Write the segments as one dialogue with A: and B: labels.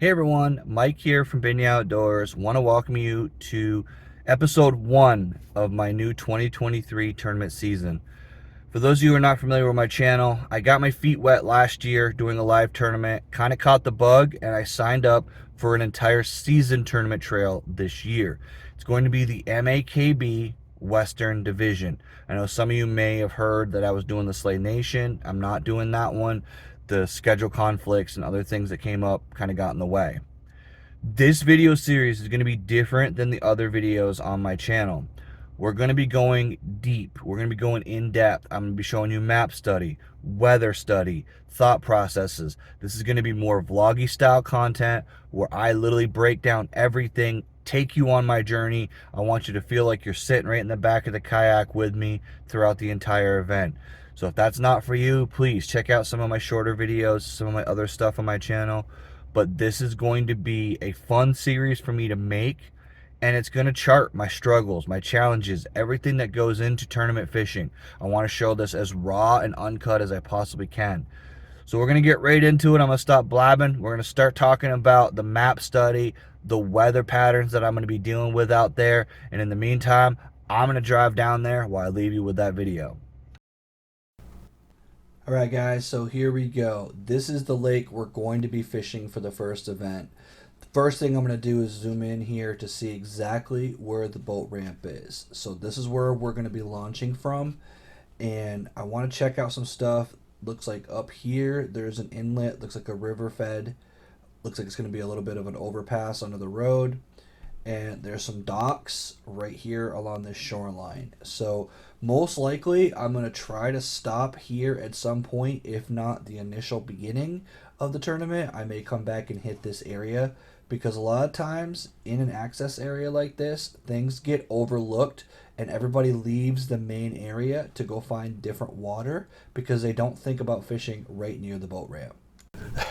A: Hey everyone, Mike here from Benya Outdoors. Want to welcome you to episode 1 of my new 2023 tournament season. For those of you who are not familiar with my channel, I got my feet wet last year doing a live tournament, kind of caught the bug, and I signed up for an entire season tournament trail this year. It's going to be the MAKB Western Division. I know some of you may have heard that I was doing the Slay Nation. I'm not doing that one. The schedule conflicts and other things that came up kind of got in the way. This video series is going to be different than the other videos on my channel. We're going to be going deep. We're going to be going in depth. I'm going to be showing you map study, weather study, thought processes. This is going to be more vloggy style content where I literally break down everything, take you on my journey. I want you to feel like you're sitting right in the back of the kayak with me throughout the entire event. So if that's not for you, please check out some of my shorter videos, some of my other stuff on my channel. But this is going to be a fun series for me to make, and it's going to chart my struggles, my challenges, everything that goes into tournament fishing. I want to show this as raw and uncut as I possibly can. So we're going to get right into it. I'm going to stop blabbing. We're going to start talking about the map study, the weather patterns that I'm going to be dealing with out there. And in the meantime, I'm going to drive down there while I leave you with that video. All right, guys, so here we go. This is the lake we're going to be fishing for the first event. The first thing I'm going to do is zoom in here to see exactly where the boat ramp is. So this is where we're going to be launching from, and I want to check out some stuff. Looks like up here there's an inlet, looks like a river fed. Looks like it's going to be a little bit of an overpass under the road. And there's some docks right here along this shoreline. So most likely I'm going to try to stop here at some point, if not the initial beginning of the tournament. I may come back and hit this area because a lot of times in an access area like this, things get overlooked and everybody leaves the main area to go find different water because they don't think about fishing right near the boat ramp.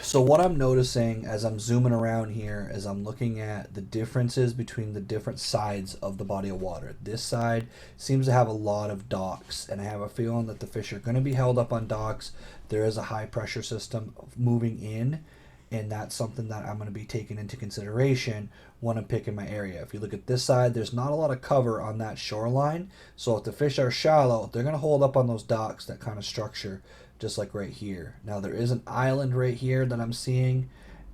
A: So what I'm noticing as I'm zooming around here is I'm looking at the differences between the different sides of the body of water. This side seems to have a lot of docks, and I have a feeling that the fish are going to be held up on docks. There is a high pressure system moving in, and that's something that I'm going to be taking into consideration when I'm picking my area. If you look at this side, there's not a lot of cover on that shoreline, so if the fish are shallow, they're going to hold up on those docks, that kind of structure, just like right here. Now there is an island right here that I'm seeing,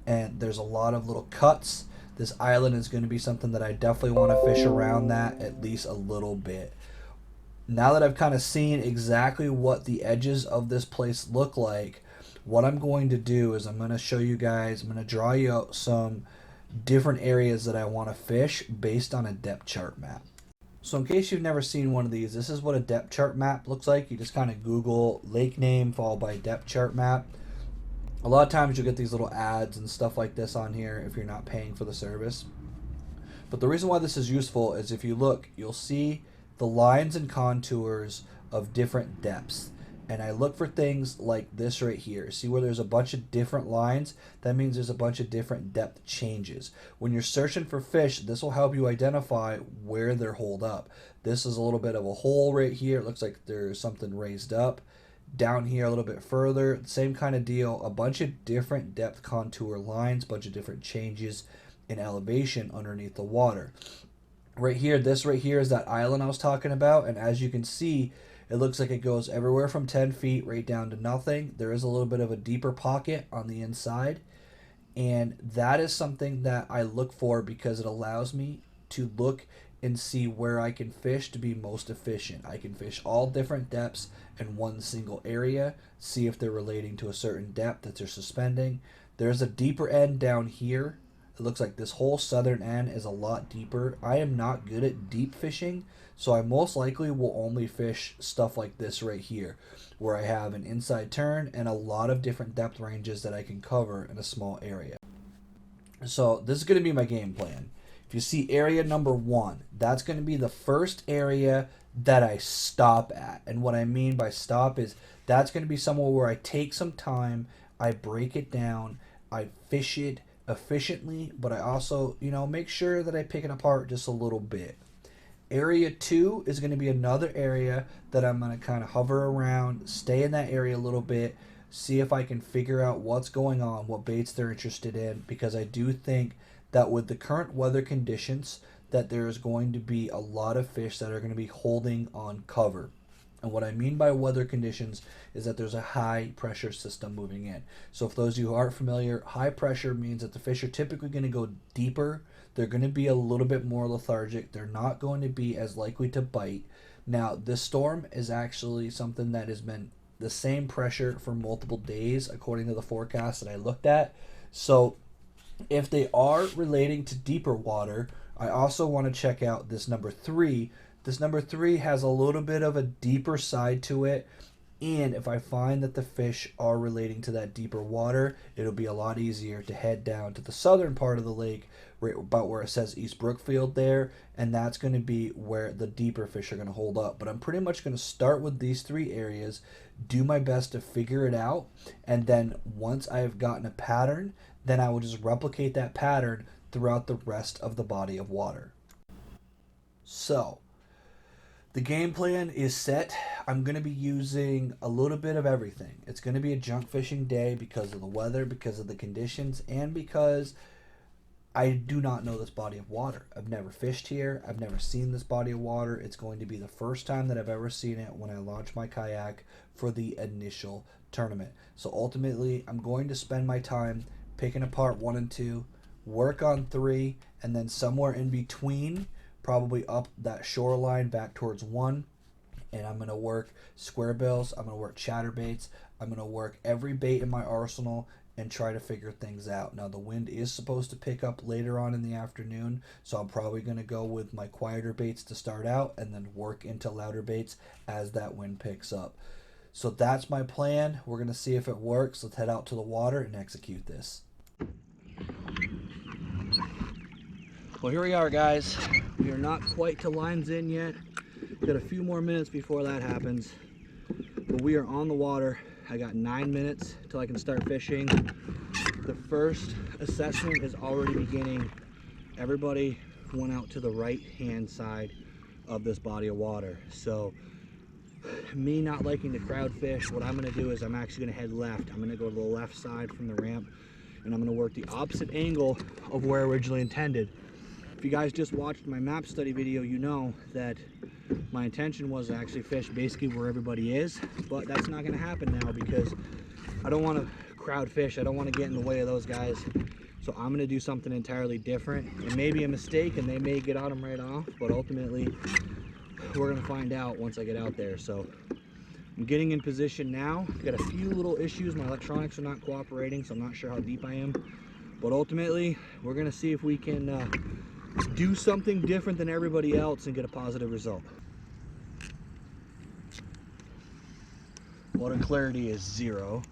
A: and there's a lot of little cuts. This island is going to be something that I definitely want to fish around that at least a little bit. Now that I've kind of seen exactly what the edges of this place look like, what I'm going to do is I'm going to show you guys, I'm going to draw you out some different areas that I want to fish based on a depth chart map. So in case you've never seen one of these, this is what a depth chart map looks like. You just kind of Google lake name followed by depth chart map. A lot of times you'll get these little ads and stuff like this on here if you're not paying for the service. But the reason why this is useful is if you look, you'll see the lines and contours of different depths. And I look for things like this right here. See where there's a bunch of different lines? That means there's a bunch of different depth changes. When you're searching for fish, this will help you identify where they're holed up. This is a little bit of a hole right here. It looks like there's something raised up. Down here a little bit further, same kind of deal. A bunch of different depth contour lines, bunch of different changes in elevation underneath the water. Right here, this right here is that island I was talking about. And as you can see, it looks like it goes everywhere from 10 feet right down to nothing. There is a little bit of a deeper pocket on the inside. And that is something that I look for because it allows me to look and see where I can fish to be most efficient. I can fish all different depths in one single area, see if they're relating to a certain depth that they're suspending. There's a deeper end down here. It looks like this whole southern end is a lot deeper. I am not good at deep fishing, so I most likely will only fish stuff like this right here, where I have an inside turn and a lot of different depth ranges that I can cover in a small area. So this is going to be my game plan. If you see area number 1, that's going to be the first area that I stop at. And what I mean by stop is that's going to be somewhere where I take some time, I break it down, I fish it efficiently, but I also, make sure that I pick it apart just a little bit. Area 2 is going to be another area that I'm going to kind of hover around, stay in that area a little bit, see if I can figure out what's going on, what baits they're interested in, because I do think that with the current weather conditions, that there is going to be a lot of fish that are going to be holding on cover. And what I mean by weather conditions is that there's a high pressure system moving in. So if those of you who aren't familiar, high pressure means that the fish are typically going to go deeper. They're going to be a little bit more lethargic. They're not going to be as likely to bite. Now, this storm is actually something that has been the same pressure for multiple days, according to the forecast that I looked at. So if they are relating to deeper water, I also want to check out this number 3. This number 3 has a little bit of a deeper side to it, and if I find that the fish are relating to that deeper water, it'll be a lot easier to head down to the southern part of the lake, right about where it says East Brookfield there, and that's going to be where the deeper fish are going to hold up. But I'm pretty much going to start with these 3 areas, do my best to figure it out, and then once I have gotten a pattern, then I will just replicate that pattern throughout the rest of the body of water. So the game plan is set. I'm going to be using a little bit of everything. It's going to be a junk fishing day because of the weather, because of the conditions, and because I do not know this body of water. I've never fished here. I've never seen this body of water. It's going to be the first time that I've ever seen it when I launch my kayak for the initial tournament. So ultimately, I'm going to spend my time picking apart 1 and 2, work on 3, and then somewhere in between, probably up that shoreline back towards 1, and I'm going to work square bills, I'm going to work chatterbaits, I'm going to work every bait in my arsenal and try to figure things out. Now the wind is supposed to pick up later on in the afternoon, so I'm probably going to go with my quieter baits to start out and then work into louder baits as that wind picks up. So that's my plan. We're going to see if it works. Let's head out to the water and execute this. Well, here we are, guys. We are not quite to lines in yet. Got a few more minutes before that happens, but we are on the water. I got 9 minutes till I can start fishing. The first assessment is already beginning. Everybody went out to the right hand side of this body of water. So me not liking to crowd fish, what I'm going to do is I'm actually going to head left. I'm going to go to the left side from the ramp, and I'm going to work the opposite angle of where I originally intended. If you guys just watched my map study video, you know that my intention was to actually fish basically where everybody is, but that's not going to happen now because I don't want to crowd fish. I don't want to get in the way of those guys. So I'm going to do something entirely different. It may be a mistake and they may get on them right off, but ultimately we're going to find out once I get out there. So I'm getting in position now. Got a few little issues. My electronics are not cooperating, so I'm not sure how deep I am. But ultimately, we're going to see if we can do something different than everybody else and get a positive result. Water clarity is 0.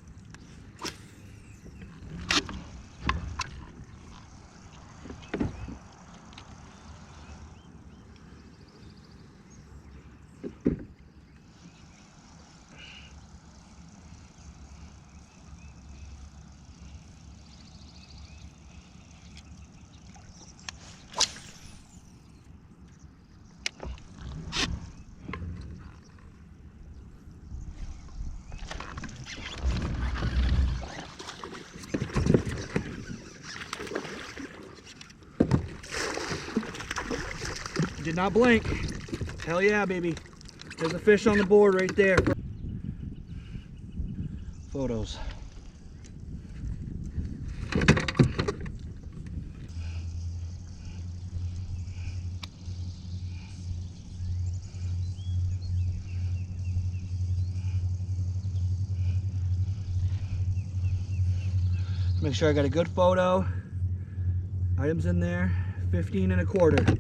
A: Did not blink. Hell yeah, baby. There's a fish on the board right there. Photos. Make sure I got a good photo. Items in there, 15 1/4.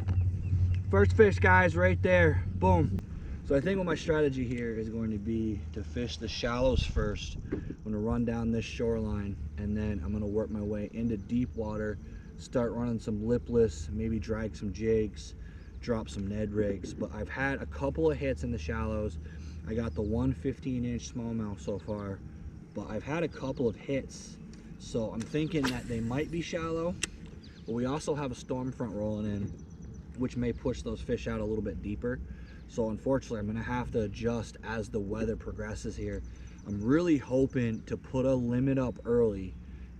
A: First fish, guys, right there. Boom. So I think what my strategy here is going to be to fish the shallows first. I'm going to run down this shoreline, and then I'm going to work my way into deep water, start running some lipless, maybe drag some jigs, drop some Ned rigs. But I've had a couple of hits in the shallows. I got the 1 15-inch smallmouth so far, but I've had a couple of hits. So I'm thinking that they might be shallow, but we also have a storm front rolling in, which may push those fish out a little bit deeper. So unfortunately, I'm gonna have to adjust as the weather progresses here. I'm really hoping to put a limit up early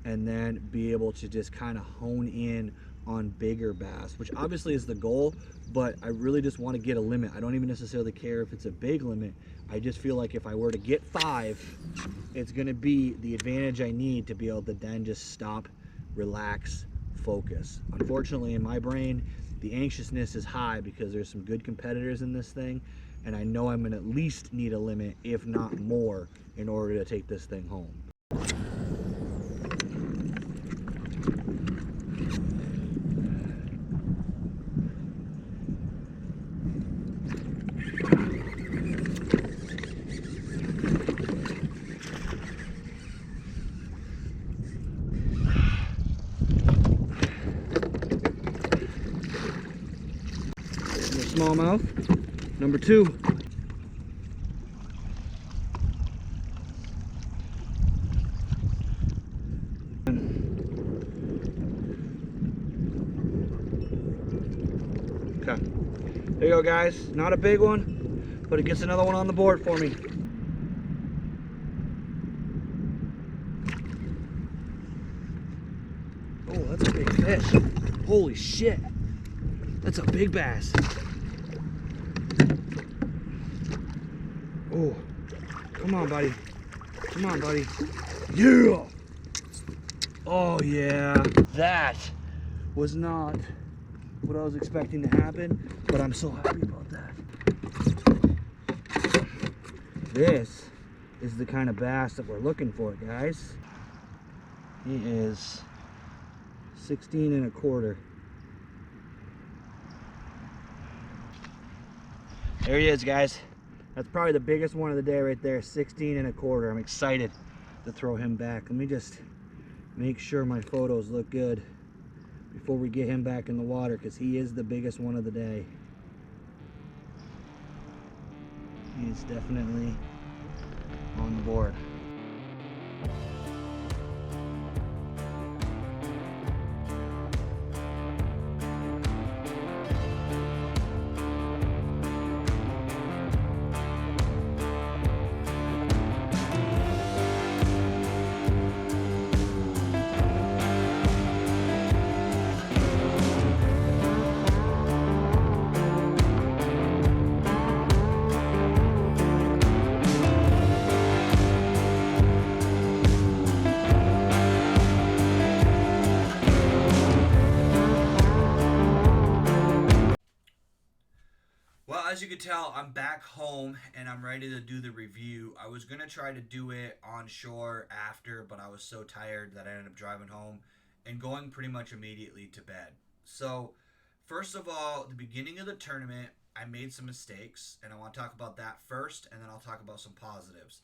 A: and then be able to just kind of hone in on bigger bass, which obviously is the goal, but I really just want to get a limit. I don't even necessarily care if it's a big limit. I just feel like if I were to get 5, it's going to be the advantage I need to be able to then just stop, relax, focus. Unfortunately, in my brain, the anxiousness is high because there's some good competitors in this thing, and I know I'm going to at least need a limit, if not more, in order to take this thing home. Smallmouth, number 2. Okay, there you go, guys. Not a big one, but it gets another one on the board for me. Oh, that's a big fish. Holy shit. That's a big bass. Oh, come on, buddy. Come on, buddy. Yeah! Oh, yeah. That was not what I was expecting to happen, but I'm so happy about that. This is the kind of bass that we're looking for, guys. He is 16 1/4. There he is, guys. That's probably the biggest one of the day right there, 16 1/4. I'm excited to throw him back. Let me just make sure my photos look good before we get him back in the water, because he is the biggest one of the day. He is definitely on the board. Well, as you can tell, I'm back home and I'm ready to do the review. I was going to try to do it on shore after, but I was so tired that I ended up driving home and going pretty much immediately to bed. So, first of all, the beginning of the tournament, I made some mistakes, and I want to talk about that first, and then I'll talk about some positives.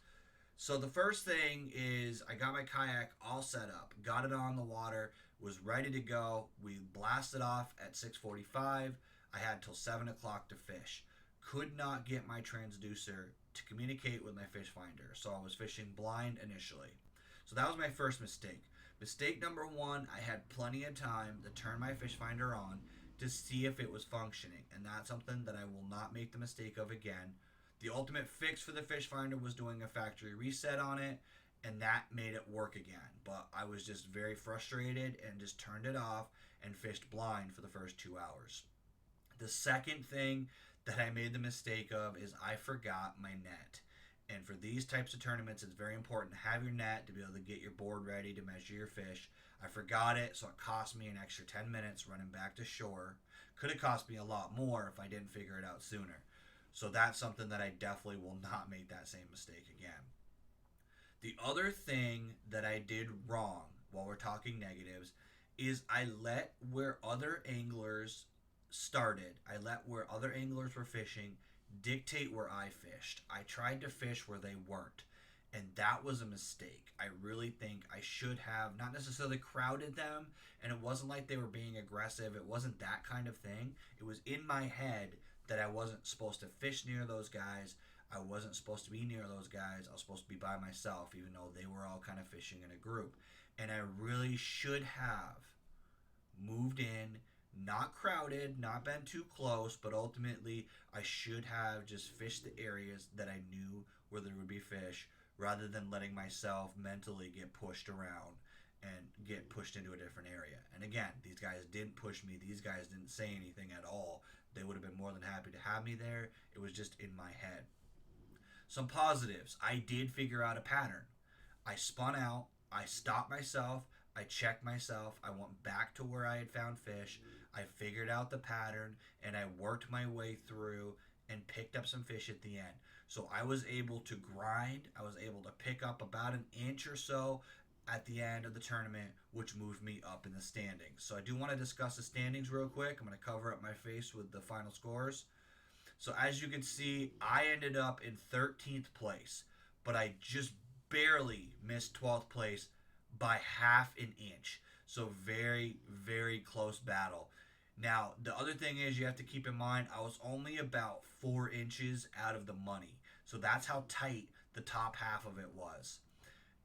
A: So the first thing is I got my kayak all set up, got it on the water, was ready to go. We blasted off at 6:45. I had till 7 o'clock to fish. Could not get my transducer to communicate with my fish finder, so I was fishing blind initially. So that was my first mistake. Mistake number 1, I had plenty of time to turn my fish finder on to see if it was functioning, and that's something that I will not make the mistake of again. The ultimate fix for the fish finder was doing a factory reset on it, and that made it work again. But I was just very frustrated and just turned it off and fished blind for the first 2 hours. The second thing that I made the mistake of is I forgot my net. And for these types of tournaments, it's very important to have your net to be able to get your board ready to measure your fish. I forgot it, so it cost me an extra 10 minutes running back to shore. Could have cost me a lot more if I didn't figure it out sooner. So that's something that I definitely will not make that same mistake again. The other thing that I did wrong while we're talking negatives is I let where other anglers started, I let where other anglers were fishing dictate where I fished. I tried to fish where they weren't, and that was a mistake. I really think I should have not necessarily crowded them, and it wasn't like they were being aggressive. It wasn't that kind of thing. It was in my head that I wasn't supposed to fish near those guys. I wasn't supposed to be near those guys. I was supposed to be by myself, even though they were all kind of fishing in a group. And I really should have moved in, not crowded, not been too close, but ultimately I should have just fished the areas that I knew where there would be fish rather than letting myself mentally get pushed around and get pushed into a different area. And again, these guys didn't push me. These guys didn't say anything at all. They would have been more than happy to have me there. It was just in my head. Some positives. I did figure out a pattern. I spun out. I stopped myself. I checked myself. I went back to where I had found fish. I figured out the pattern and I worked my way through and picked up some fish at the end. So I was able to grind. I was able to pick up about an inch or so at the end of the tournament, which moved me up in the standings. So I do want to discuss the standings real quick. I'm going to cover up my face with the final scores. So as you can see, I ended up in 13th place, but I just barely missed 12th place by half an inch. So very, very close battle. Now, the other thing is you have to keep in mind I was only about 4 inches out of the money. So that's how tight the top half of it was.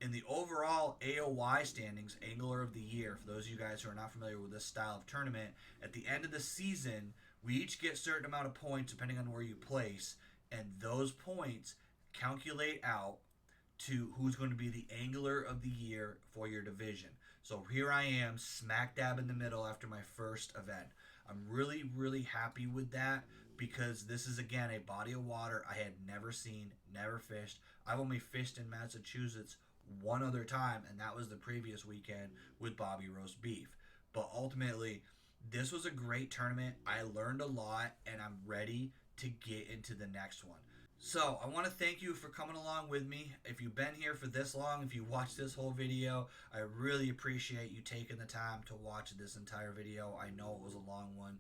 A: In the overall AOY standings, Angler of the Year, for those of you guys who are not familiar with this style of tournament, at the end of the season, we each get a certain amount of points depending on where you place, and those points calculate out to who's going to be the Angler of the Year for your division. So here I am, smack dab in the middle after my first event. I'm really, really happy with that because this is, again, a body of water I had never seen, never fished. I've only fished in Massachusetts one other time, and that was the previous weekend with Bobby Roast Beef. But ultimately, this was a great tournament. I learned a lot, and I'm ready to get into the next one. So, I want to thank you for coming along with me. If you've been here for this long, if you watched this whole video, I really appreciate you taking the time to watch this entire video. I know it was a long one.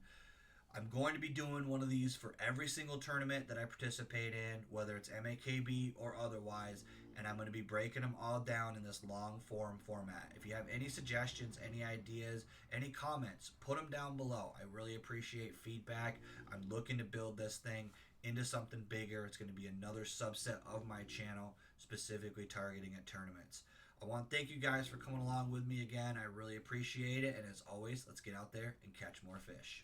A: I'm going to be doing one of these for every single tournament that I participate in, whether it's MAKB or otherwise, and I'm going to be breaking them all down in this long form format. If you have any suggestions, any ideas, any comments, put them down below. I really appreciate feedback. I'm looking to build this thing into something bigger. It's going to be another subset of my channel, specifically targeting at tournaments. I want to thank you guys for coming along with me again. I really appreciate it, and as always, let's get out there and catch more fish.